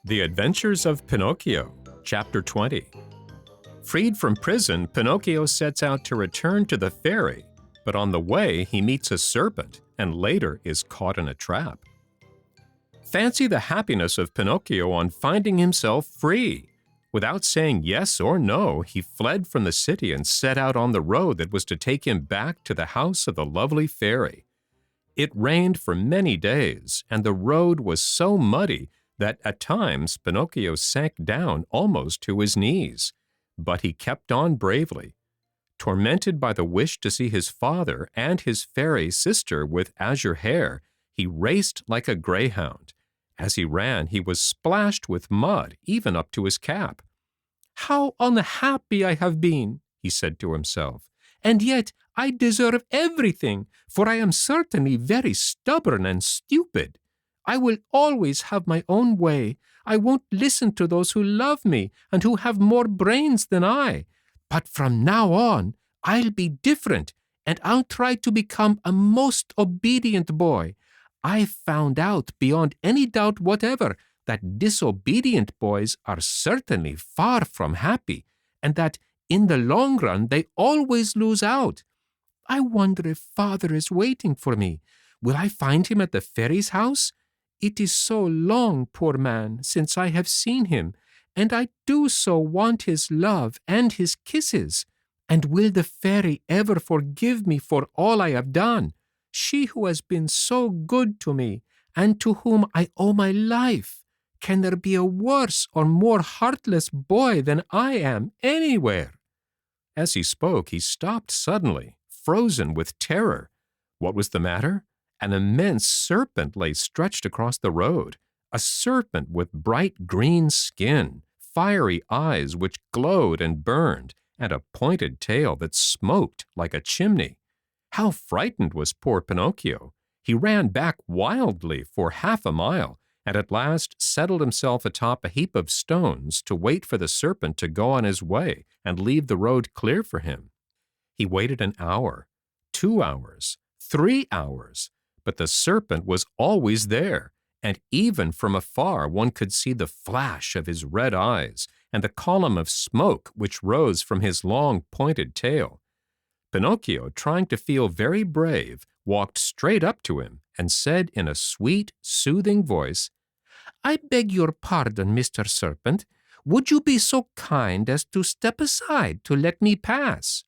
The Adventures of Pinocchio, Chapter 20. Freed from prison, Pinocchio sets out to return to the fairy, but on the way he meets a serpent and later is caught in a trap. Fancy the happiness of Pinocchio on finding himself free. Without saying yes or no, he fled from the city and set out on the road that was to take him back to the house of the lovely fairy. It rained for many days, and the road was so muddy that at times Pinocchio sank down almost to his knees. But he kept on bravely. Tormented by the wish to see his father and his fairy sister with azure hair, he raced like a greyhound. As he ran, he was splashed with mud, even up to his cap. "How unhappy I have been," he said to himself, "and yet I deserve everything, for I am certainly very stubborn and stupid. I will always have my own way. I won't listen to those who love me and who have more brains than I. But from now on, I'll be different, and I'll try to become a most obedient boy. I've found out beyond any doubt whatever that disobedient boys are certainly far from happy, and that in the long run they always lose out. I wonder if Father is waiting for me. Will I find him at the fairy's house? It is so long, poor man, since I have seen him, and I do so want his love and his kisses. And will the fairy ever forgive me for all I have done? She who has been so good to me, and to whom I owe my life. Can there be a worse or more heartless boy than I am anywhere?" As he spoke, he stopped suddenly, frozen with terror. What was the matter? An immense serpent lay stretched across the road, a serpent with bright green skin, fiery eyes which glowed and burned, and a pointed tail that smoked like a chimney. How frightened was poor Pinocchio! He ran back wildly for half a mile, and at last settled himself atop a heap of stones to wait for the serpent to go on his way and leave the road clear for him. He waited an hour, 2 hours, 3 hours, but the serpent was always there, and even from afar one could see the flash of his red eyes and the column of smoke which rose from his long pointed tail. Pinocchio, trying to feel very brave, walked straight up to him and said in a sweet, soothing voice, "I beg your pardon, Mr. Serpent. Would you be so kind as to step aside to let me pass?"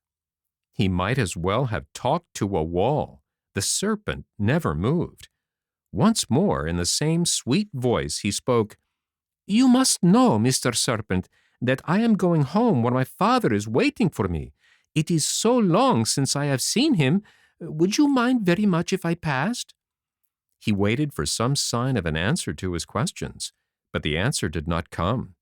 He might as well have talked to a wall. The serpent never moved. Once more, in the same sweet voice, he spoke, "You must know, Mr. Serpent, that I am going home where my father is waiting for me. It is so long since I have seen him. Would you mind very much if I passed?" He waited for some sign of an answer to his questions, but the answer did not come.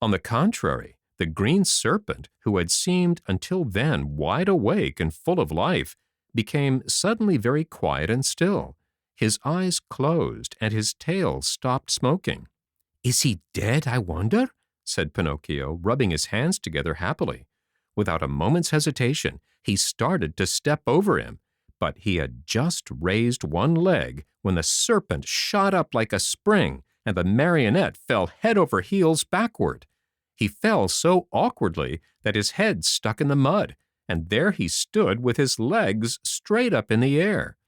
On the contrary, the green serpent, who had seemed until then wide awake and full of life, became suddenly very quiet and still. His eyes closed and his tail stopped smoking. "Is he dead, I wonder?" said Pinocchio, rubbing his hands together happily. Without a moment's hesitation, he started to step over him, but he had just raised one leg when the serpent shot up like a spring and the marionette fell head over heels backward. He fell so awkwardly that his head stuck in the mud, and there he stood with his legs straight up in the air.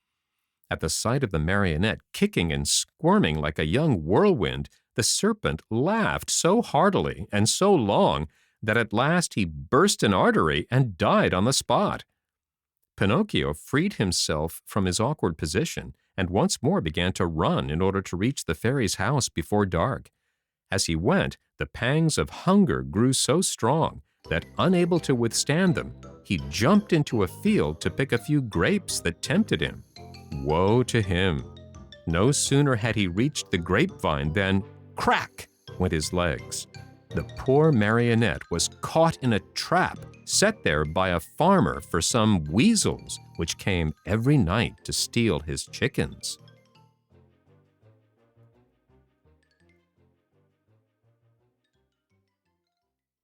At the sight of the marionette kicking and squirming like a young whirlwind, the serpent laughed so heartily and so long that at last he burst an artery and died on the spot. Pinocchio freed himself from his awkward position and once more began to run in order to reach the fairy's house before dark. As he went, the pangs of hunger grew so strong that, unable to withstand them, he jumped into a field to pick a few grapes that tempted him. Woe to him! No sooner had he reached the grapevine than, crack, went his legs. The poor marionette was caught in a trap set there by a farmer for some weasels which came every night to steal his chickens.